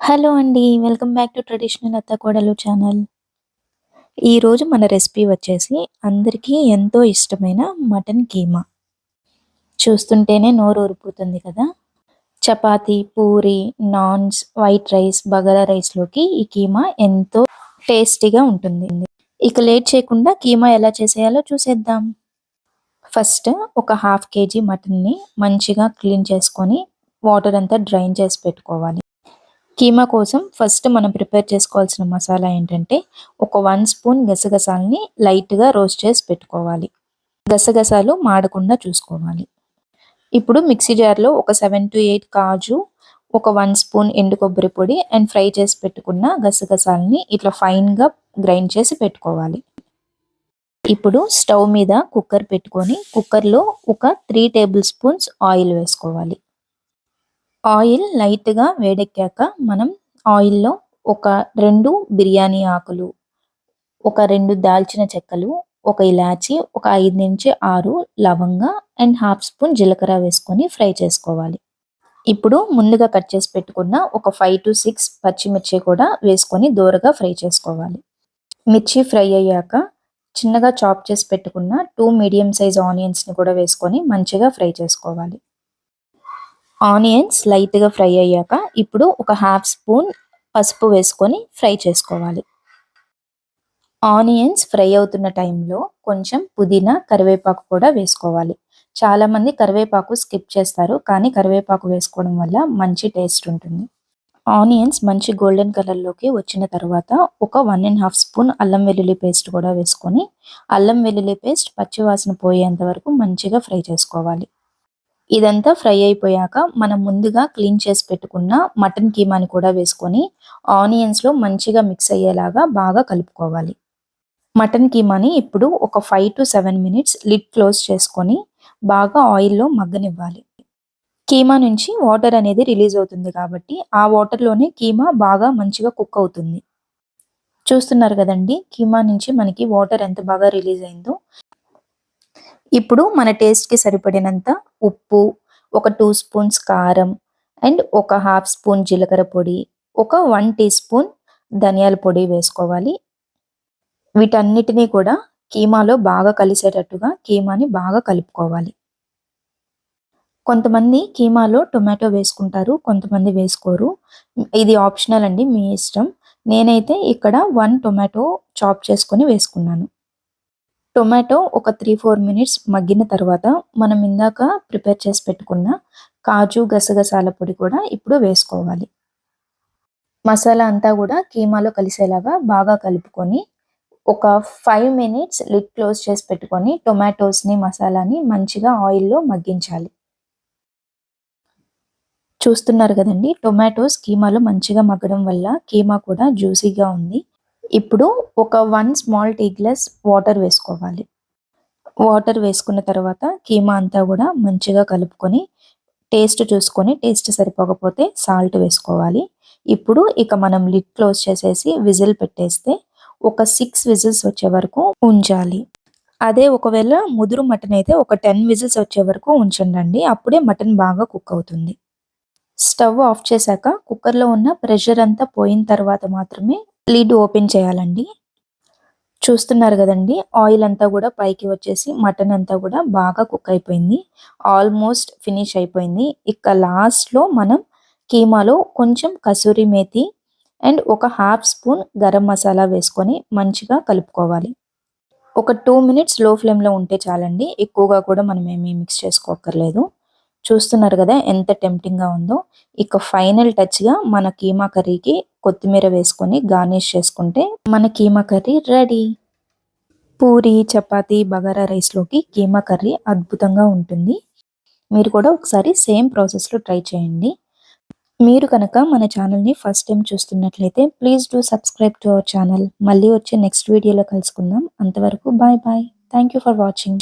Hello అండి. Welcome back to traditional Attakodalu channel. ఈరోజు మన రెసిపీ వచ్చేసి అందరికీ ఎంతో ఇష్టమైన మటన్ కీమా. చూస్తుంటేనే నోరు ఊరిపోతుంది కదా! చపాతీ, పూరి, నాన్స్, వైట్ రైస్, బగారా రైస్‌లోకి ఈ కీమా ఎంతో టేస్టీగా ఉంటుంది. ఇక లేట్ చేయకుండా కీమా ఎలా చేసేయాలో చూసేద్దాం. ఫస్ట్ ఒక హాఫ్ కేజీ మటన్‌ని మంచిగా క్లీన్ చేసుకొని వాటర్ అంతా డ్రైన్ చేసి పెట్టుకోవాలి. కీమా కోసం ఫస్ట్ మనం ప్రిపేర్ చేసుకోవాల్సిన మసాలా ఏంటంటే, ఒక 1 స్పూన్ గసగసాలని లైట్‌గా రోస్ట్ చేసి పెట్టుకోవాలి. గసగసాలు మాడకుండా చూసుకోవాలి. ఇప్పుడు మిక్సీ జార్‌లో ఒక 7-8 కాజు, ఒక 1 స్పూన్ ఎండు కొబ్బరి పొడి అండ్ ఫ్రై చేసి పెట్టుకున్న గసగసాలని ఇట్లా ఫైన్‌గా గ్రైండ్ చేసి పెట్టుకోవాలి. ఇప్పుడు స్టవ్ మీద కుక్కర్ పెట్టుకొని, కుక్కర్‌లో ఒక 3 టేబుల్ స్పూన్స్ ఆయిల్ వేసుకోవాలి. ఆయిల్ లైట్‌గా వేడెక్కాక మనం ఆయిల్‌లో ఒక 2 బిర్యానీ ఆకులు, ఒక 2 దాల్చిన చెక్కలు, ఒక ఇలాచీ, ఒక 5-6 లవంగ అండ్ హాఫ్ స్పూన్ జీలకర్ర వేసుకొని ఫ్రై చేసుకోవాలి. ఇప్పుడు ముందుగా కట్ చేసి పెట్టుకున్న ఒక 5-6 పచ్చిమిర్చి కూడా వేసుకొని దోరగా ఫ్రై చేసుకోవాలి. మిర్చి ఫ్రై అయ్యాక చిన్నగా చాప్ చేసి పెట్టుకున్న 2 మీడియం సైజ్ ఆనియన్స్‌ని కూడా వేసుకొని మంచిగా ఫ్రై చేసుకోవాలి. ఆనియన్స్ లైట్‌గా ఫ్రై అయ్యాక ఇప్పుడు ఒక హాఫ్ స్పూన్ పసుపు వేసుకొని ఫ్రై చేసుకోవాలి. ఆనియన్స్ ఫ్రై అవుతున్న టైంలో కొంచెం పుదీనా, కరివేపాకు కూడా వేసుకోవాలి. చాలామంది కరివేపాకు స్కిప్ చేస్తారు. కానీ కరివేపాకు వేసుకోవడం వల్ల మంచి టేస్ట్ ఉంటుంది. ఆనియన్స్ మంచి గోల్డెన్ కలర్‌లోకి వచ్చిన తర్వాత ఒక 1 ½ స్పూన్ అల్లం వెల్లుల్లి పేస్ట్ కూడా వేసుకొని, అల్లం వెల్లుల్లి పేస్ట్ పచ్చి వాసన పోయేంత వరకు మంచిగా ఫ్రై చేసుకోవాలి. ఇదంతా ఫ్రై అయిపోయాక మనం ముందుగా క్లీన్ చేసి పెట్టుకున్న మటన్ కీమాని కూడా వేసుకొని ఆనియన్స్‌లో మంచిగా మిక్స్ అయ్యేలాగా బాగా కలుపుకోవాలి. మటన్ కీమాని ఇప్పుడు ఒక 5-7 మినిట్స్ లిడ్ క్లోజ్ చేసుకొని బాగా ఆయిల్‌లో మగ్గనివ్వాలి. కీమా నుంచి వాటర్ అనేది రిలీజ్ అవుతుంది కాబట్టి ఆ వాటర్‌లోనే కీమా బాగా మంచిగా కుక్ అవుతుంది. చూస్తున్నారు కదండీ! కీమా నుంచి మనకి వాటర్ ఎంత బాగా రిలీజ్ అయిందో. ఇప్పుడు మన టేస్ట్‌కి సరిపడినంత ఉప్పు, ఒక 2 స్పూన్స్ కారం అండ్ ఒక హాఫ్ స్పూన్ జీలకర్ర పొడి, ఒక 1 టీ స్పూన్ ధనియాల పొడి వేసుకోవాలి. వీటన్నిటిని కూడా కీమాలో బాగా కలిసేటట్టుగా కీమాని బాగా కలుపుకోవాలి. కొంతమంది కీమాలో టొమాటో వేసుకుంటారు. కొంతమంది వేసుకోరు. ఇది ఆప్షనల్ అండి. మీ ఇష్టం. నేనైతే ఇక్కడ 1 టొమాటో చాప్ చేసుకొని వేసుకున్నాను. టొమాటో ఒక 3-4 మినిట్స్ మగ్గిన తర్వాత మనం ఇందాక ప్రిపేర్ చేసి పెట్టుకున్న కాజు, గసగసాల పొడి కూడా ఇప్పుడు వేసుకోవాలి. మసాలా అంతా కూడా కీమాలో కలిసేలాగా బాగా కలుపుకొని ఒక 5 మినిట్స్ లిడ్ క్లోజ్ చేసి పెట్టుకొని టొమాటోస్‌ని, మసాలాని మంచిగా ఆయిల్‌లో మగ్గించాలి. చూస్తున్నారు కదండీ! టొమాటోస్ కీమాలో మంచిగా మగ్గడం వల్ల కీమా కూడా జ్యూసీగా ఉంది. ఇప్పుడు ఒక 1 స్మాల్ టీ గ్లాస్ వాటర్ వేసుకోవాలి. వాటర్ వేసుకున్న తర్వాత కీమా అంతా కూడా మంచిగా కలుపుకొని టేస్ట్ చూసుకొని టేస్ట్ సరిపోకపోతే సాల్ట్ వేసుకోవాలి. ఇప్పుడు ఇక మనం లిడ్ క్లోజ్ చేసేసి విజిల్ పెట్టేస్తే ఒక 6 విజిల్స్ వచ్చే వరకు ఉంచాలి. అదే ఒకవేళ ముదురు మటన్ అయితే ఒక 10 విజిల్స్ వచ్చే వరకు ఉంచండండి. అప్పుడే మటన్ బాగా కుక్ అవుతుంది. స్టవ్ ఆఫ్ చేశాక కుక్కర్‌లో ఉన్న ప్రెషర్ అంతా పోయిన తర్వాత మాత్రమే లిడ్ ఓపెన్ చేయాలండి. చూస్తున్నారు గదండీ! ఆయిల్ అంతా గూడా పైకి వచ్చేసి మటన్ అంతా గూడా బాగా కుక్ అయిపోయింది. ఆల్మోస్ట్ ఫినిష్ అయిపోయింది. ఇక లాస్ట్‌లో మనం కీమాలో కొంచెం కసూరి మేతి అండ్ ఒక హాఫ్ స్పూన్ గరం మసాలా వేసుకొని మంచిగా కలుపుకోవాలి. ఒక 2 మినిట్స్ లో ఫ్లేమ్‌లో ఉంటే చాలండి. ఎక్కువగా కూడా మనం ఏమి మిక్స్ చేసుకోక్కర్లేదు. చూస్తున్నారు గదా! ఎంత టెంప్టింగ్‌గా ఉందో. ఇక ఫైనల్ టచ్‌గా మన కీమా కర్రీకి కొత్తిమీర వేసుకొని గార్నిష్ చేసుకుంటే మన కీమా కర్రీ రెడీ. పూరి, చపాతీ, బగారా రైస్‌లోకి కీమా కర్రీ అద్భుతంగా ఉంటుంది. మీరు కూడా ఒకసారి సేమ్ ప్రాసెస్‌లో ట్రై చేయండి. మీరు కనుక మన ఛానల్‌ని ఫస్ట్ టైమ్ చూస్తున్నట్లయితే please do subscribe to our channel. మళ్ళీ వచ్చే నెక్స్ట్ వీడియోలో కలుసుకుందాం. అంతవరకు bye bye. Thank you for watching.